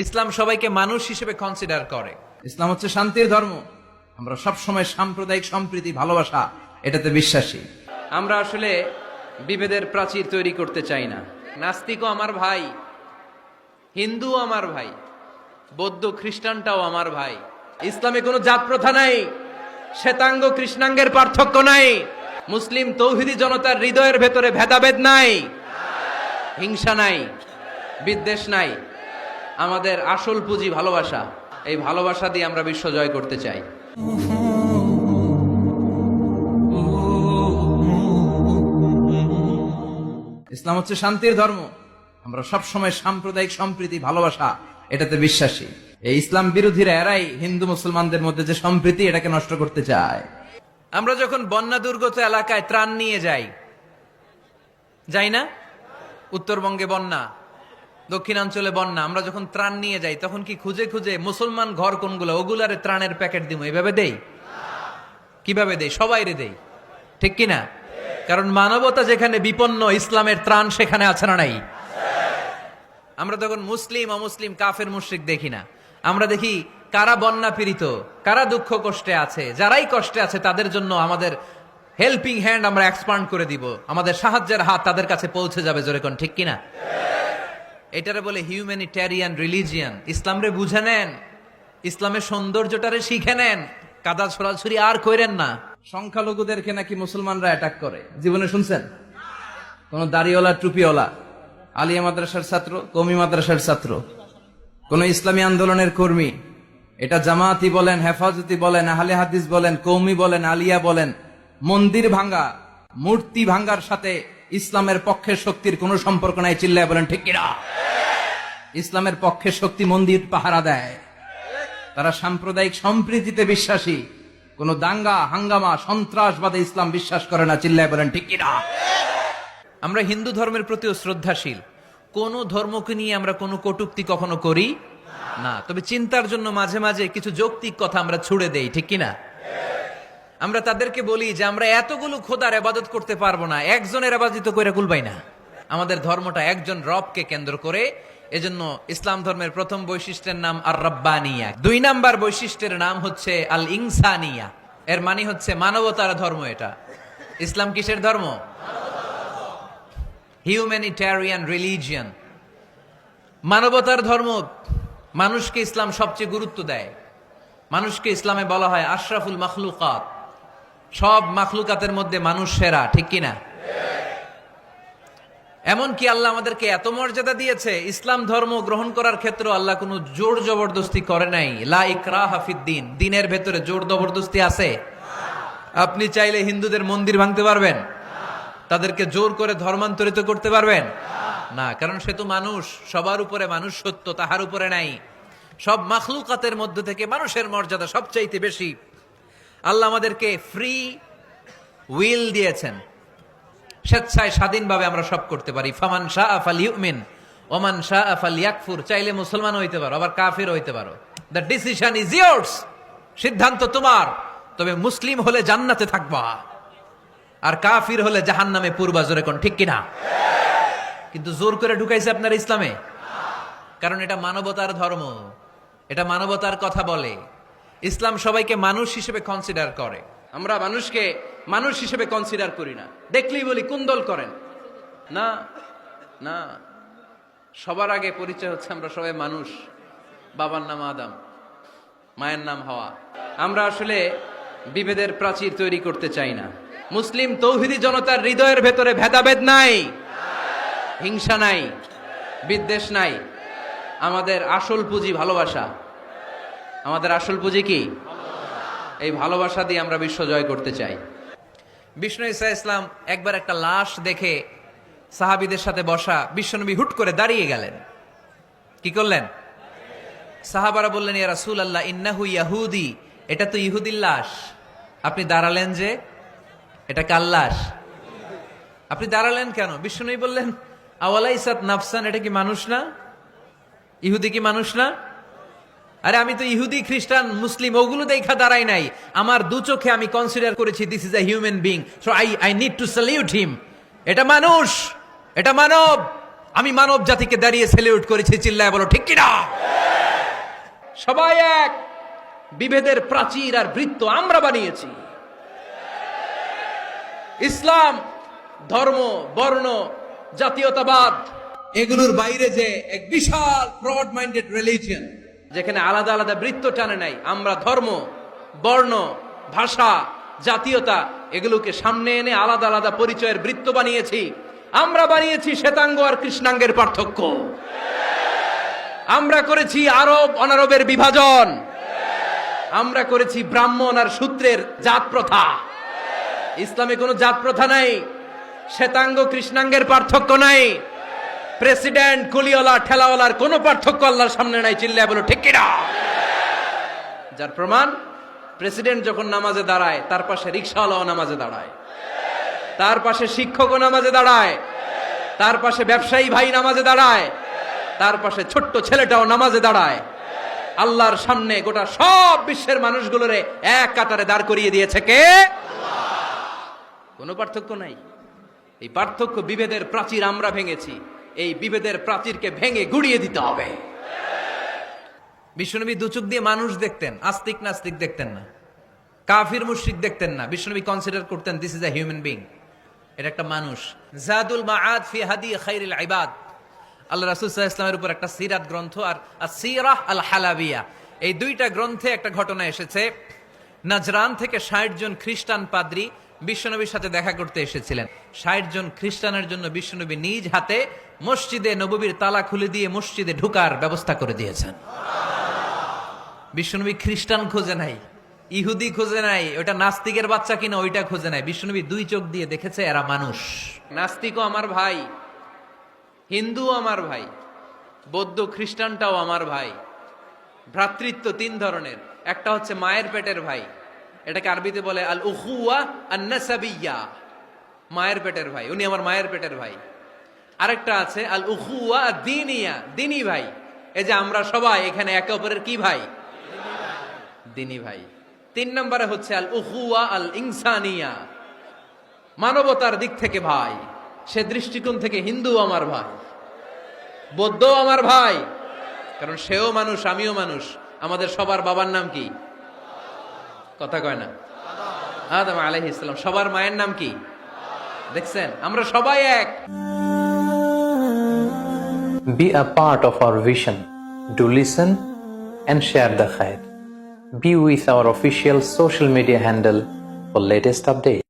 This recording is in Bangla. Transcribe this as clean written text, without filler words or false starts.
ইসলাম সবাইকে মানুষ হিসেবে কনসিডার করে। ইসলাম হচ্ছে শান্তির ধর্ম। আমরা সবসময় সাম্প্রদায়িক সম্প্রীতি, ভালোবাসা এটাতে বিশ্বাসী। আমরা আসলে বিভেদের প্রাচীর তৈরি করতে চাই না। নাস্তিকও আমার ভাই, হিন্দুও আমার ভাই, বৌদ্ধ খ্রিস্টানটাও আমার ভাই। ইসলামে কোনো জাত প্রথা নাই, শ্বেতাঙ্গ কৃষ্ণাঙ্গের পার্থক্য নাই। মুসলিম তৌহিদি জনতার হৃদয়ের ভেতরে ভেদাভেদ নাই, হিংসা নাই, বিদ্বেষ নাই। আমাদের আসল পুঁজি ভালোবাসা। এই ভালোবাসা দিয়ে আমরা বিশ্ব জয় করতে চাই। ইসলাম হচ্ছে শান্তির ধর্ম। আমরা সবসময় সাম্প্রদায়িক সম্প্রীতি, ভালোবাসা এটাতে বিশ্বাসী। এই ইসলাম বিরোধীরা এরাই হিন্দু মুসলমানদের মধ্যে যে সম্প্রীতি এটাকে নষ্ট করতে চায়। আমরা যখন বন্যা দুর্গত এলাকায় ত্রাণ নিয়ে যাই না? উত্তরবঙ্গে বন্যা, দক্ষিণাঞ্চলে বন্যা। আমরা যখন ত্রাণ নিয়ে যাই তখন কি খুঁজে খুঁজে মুসলমান ঘর কোনগুলো, ওগুলারে ত্রাণের প্যাকেট দিব এভাবে দেই? কিভাবে দেই? সবাইরে দেই, ঠিক কিনা? কারণ মানবতা যেখানে বিপন্ন, ইসলামের ত্রাণ সেখানে আছে না নাই? আমরা তখন মুসলিম অমুসলিম কাফের মুশরিক দেখি না। আমরা দেখি কারা বন্যা পীড়িত, কারা দুঃখ কষ্টে আছে। যারাই কষ্টে আছে তাদের জন্য আমাদের হেল্পিং হ্যান্ড আমরা এক্সপান্ড করে দিব, আমাদের সাহায্যের হাত তাদের কাছে পৌঁছে যাবে। জোরে কোন ঠিক কিনা? এটারে বলে হিউম্যানিটেরিয়ান রিলিজিয়ান। ইসলামরে বুঝে নেন, ইসলামের সৌন্দর্যটারে শিখে নেন, কাদা ছড়াছড়ি আর কইরেন না। সংখ্যালঘুদেরকে নাকি মুসলমানরা অ্যাটাক করে, জীবনে শুনছেন? কোন দাড়িওয়ালা টুপিওয়ালা, আলিয়া মাদ্রাসার ছাত্র, কওমি মাদ্রাসার ছাত্র, কোন ইসলামী আন্দোলনের কর্মী, এটা জামায়াতি বলেন, হেফাজতি বলেন, আহলে হাদিস বলেন, কওমি বলেন, আলিয়া বলেন, মন্দির ভাঙ্গা, মূর্তি ভাঙ্গার সাথে ইসলামের পক্ষের শক্তির কোনো সম্পর্ক নাই। চিল্লায় বলেন ঠিক কিনা? ইসলামের পক্ষের শক্তি মন্দির পাহারা দেয়। তারা সাম্প্রদায়িক সম্প্রীতিতে বিশ্বাসী। কোন দাঙ্গা হাঙ্গামা সন্ত্রাসবাদে ইসলাম বিশ্বাস করে না। চিল্লায় বলেন ঠিক কিনা? আমরা হিন্দু ধর্মের প্রতিও শ্রদ্ধাশীল। কোন ধর্মকে নিয়ে আমরা কোনো কটূক্তি কখনো করি না। তবে চিন্তার জন্য মাঝে মাঝে কিছু যৌক্তিক কথা আমরা ছুড়ে দেই, ঠিক কিনা? আমরা তাদেরকে বলি যে আমরা এতগুলো খোদার ইবাদত করতে পারবো না, একজনের ইবাদত করে কুলবাই না। আমাদের ধর্মটা একজন রবকে কেন্দ্র করে। এজন্য ইসলাম ধর্মের প্রথম বৈশিষ্ট্যের নাম আর রব্বানিয়া। ২ নাম্বার বৈশিষ্ট্যের নাম হচ্ছে আল ইনসানিয়া। এর মানে হচ্ছে মানবতার ধর্ম। এটা ইসলাম কিসের ধর্ম? হিউম্যানিটেরিয়ান রিলিজিয়ান, মানবতার ধর্ম। মানুষকে ইসলাম সবচেয়ে গুরুত্ব দেয়। মানুষকে ইসলামে বলা হয় আশরাফুল মাখলুকাত। সব মাখলুকাতের মধ্যে মানুষ সেরা, ঠিক কিনা? এমনকি আল্লাহ আমাদেরকে এত মর্যাদা দিয়েছে, ইসলাম ধর্ম গ্রহণ করার ক্ষেত্রে আল্লাহ কোনো জোর জবরদস্তি করে নাই। লা ইকরাহা ফিদ্দিন, দিনের ভেতরে জোর জবরদস্তি আছে? আপনি চাইলে হিন্দুদের মন্দির ভাঙতে পারবেন? তাদেরকে জোর করে ধর্মান্তরিত করতে পারবেন না? কারণ সে তো মানুষ, সবার উপরে মানুষ সত্য, তাহার উপরে নাই। সব মাখলুকাতের মধ্যে থেকে মানুষের মর্যাদা সবচাইতে বেশি। আল্লাহ আমাদেরকে ফ্রি উইল দিয়েছেন, স্বেচ্ছায় স্বাধীনভাবে আমরা সব করতে পারি। ফামান শাআ ফালইউমিন ওমান শাআ ফালইয়াকফুর। চাইলে মুসলমান হইতে পারো, আবার কাফের হইতে পারো। The decision is years. সিদ্ধান্ত তোমার। তবে মুসলিম হলে জান্নাতে থাকবা, আর কাফির হলে জাহান্নামে পূর্বা। জোরে কোন ঠিক কিনা? কিন্তু জোর করে ঢুকাইছে আপনার ইসলামে, কারণ এটা মানবতার ধর্ম, এটা মানবতার কথা বলে। ইসলাম সবাইকে মানুষ হিসেবে কনসিডার করে। আমরা মানুষকে মানুষ হিসেবে কনসিডার করি না। দেখলেই বলি কোন দল করেন। না না, সবার আগে পরিচয় হচ্ছে আমরা সবাই মানুষ। বাবার নাম আদম, মায়ের নাম হাওয়া। আমরা আসলে বিভেদের প্রাচীর তৈরি করতে চাই না। মুসলিম তৌহিদি জনতার হৃদয়ের ভেতরে ভেদাভেদ নাই, হিংসা নাই, বিদ্বেষ নাই। আমাদের আসল পুঁজি ভালোবাসা। আমাদের আসল পুঁজি কি? এই ভালোবাসা দিয়ে আমরা বিশ্ব জয় করতে চাই। বিষ্ণু ঈসা ইসলাম একবার একটা লাশ দেখে সাহাবীদের সাথে বসা, বিশ্বনবী হুট করে দাঁড়িয়ে গেলেন। কি করলেন? সাহাবারা বললেন, ইয়া রাসূলুল্লাহ ইন্নাহু ইয়াহুদি, এটা তো ইহুদির লাশ। আপনি দাঁড়ালেন যে, এটা কার লাশ? আপনি দাঁড়ালেন কেন? বিশ্বনবী বললেন, আওয়ালাইসাত নাফসান, এটা কি মানুষ না? ইহুদি কি মানুষ না? আরে আমি তো ইহুদি খ্রিস্টান মুসলিম ওগুলো দেখা দাঁড়াই নাই। আমার দু চোখে আমি কনসিডার করেছি this is a human being, so I need to salute হিম। এটা মানুষ, এটা মানব। আমি মানব জাতিকে দাঁড়িয়ে স্যালিউট করেছি। চিল্লায় বলো ঠিক কিনা? সবাই এক। বিভেদের প্রাচীর আর বৃত্ত আমরা বানিয়েছি। ইসলাম ধর্ম, বর্ণ, জাতীয়তাবাদ এগুলোর বাইরে যে এক বিশাল ব্রড মাইন্ডেড রিলিজিয়ন, যেখানে আলাদা আলাদা বৃত্ত টানে নাই। আমরা ধর্ম, বর্ণ, ভাষা, জাতীয়তা এগুলোকে সামনে এনে আলাদা আলাদা পরিচয়ের বৃত্ত বানিয়েছি। আমরা বানিয়েছি শ্বেতাঙ্গ আর কৃষ্ণাঙ্গের পার্থক্য। আমরা করেছি আরব অনারবের বিভাজন। আমরা করেছি ব্রাহ্মণ আর শূদ্রের জাত প্রথা। ইসলামে কোনো জাত প্রথা নাই, শ্বেতাঙ্গ কৃষ্ণাঙ্গের পার্থক্য নাই, প্রেসিডেন্ট কুলিওয়ালা ঠেলাওয়ালার কোনো পার্থক্য আল্লাহর সামনে নাই। চিল্লায় বলো ঠিক কিনা? যার প্রমাণ, প্রেসিডেন্ট যখন নামাজে দাঁড়ায় তার পাশে রিকশাওয়ালাও নামাজে দাঁড়ায়, তার পাশে শিক্ষকও নামাজে দাঁড়ায়, তার পাশে ব্যবসায়ী ভাই নামাজে দাঁড়ায়, তার পাশে ছোট্ট ছেলেটাও নামাজে দাঁড়ায়। আল্লাহর সামনে গোটা সব বিশ্বের মানুষগুলোরে এক কাতারে দাঁড় করিয়ে দিয়েছে কে? কোনো পার্থক্য নাই। এই পার্থক্য, বিভেদের প্রাচীর আমরা ভেঙেছি। এই বিভেদের প্রাচীরকে ভেঙে গুড়িয়ে দিতে হবে। বিশ্বনবী দুচোখ দিয়ে মানুষ দেখতেন, আস্তিক নাস্তিক দেখতেন না, কাফির মুশরিক দেখতেন না। বিশ্বনবী কনসিডার করতেন this is a human being, এটা একটা মানুষ। জাদুল মাআদ ফি হাদি খাইরিল ইবাদ, আল্লাহ রাসূল সাল্লাল্লাহু আলাইহি ওয়াসাল্লামের উপর একটা সিরাত গ্রন্থ আর আসিরাহ আল হালাবিয়া, এই দুইটা গ্রন্থে একটা ঘটনা এসেছে। নাজরান থেকে ৬০ জন খ্রিস্টান পাদ্রী বিশ্বনবীর সাথে দেখা করতে এসেছিলেন। ৬০ জন খ্রিস্টানের জন্য বিশ্বনবী নিজ হাতে মসজিদে নববীর তালা খুলে দিয়ে মসজিদে ঢোকার ব্যবস্থা করে দিয়েছেন। বিশ্বনবী খ্রিস্টান খোঁজে নাই, ইহুদি খোঁজে নাই, ওটা নাস্তিকের বাচ্চা কিনা ওইটা খোঁজে নাই। বিশ্বনবী দুই চোখ দিয়ে দেখেছে এরা মানুষ। নাস্তিকও আমার ভাই, হিন্দুও আমার ভাই, বৌদ্ধ খ্রিস্টানটাও আমার ভাই। ভ্রাতৃত্ব তিন ধরনের। একটা হচ্ছে মায়ের পেটের ভাই, এটাকে আরবিতে বলে আল উখুয়া আন নাসাবিয়্যা, মায়ের পেটের ভাই, উনি আমার মায়ের পেটের ভাই। আরেকটা আছে আল উখুয়া দ্বীনিয়া, দ্বীনি ভাই। এই যে আমরা সবাই এখানে একে অপরের কি ভাই? দ্বীনি ভাই। ৩ নম্বরে হচ্ছে আল উখুয়া আল ইনসানিয়া, মানবতার দিক থেকে ভাই। সে দৃষ্টিকোণ থেকে হিন্দু আমার ভাই, বৌদ্ধ আমার ভাই, কারণ সেও মানুষ আমিও মানুষ। আমাদের সবার বাবার নাম কি? কথা কয় না? আদম আলাইহিস সালাম। সবার মায়ের নাম কি? দেখছেন, আমরা সবাই এক। Be a part of our vision. Do listen and share the khair. Be with our official social media handle for latest updates.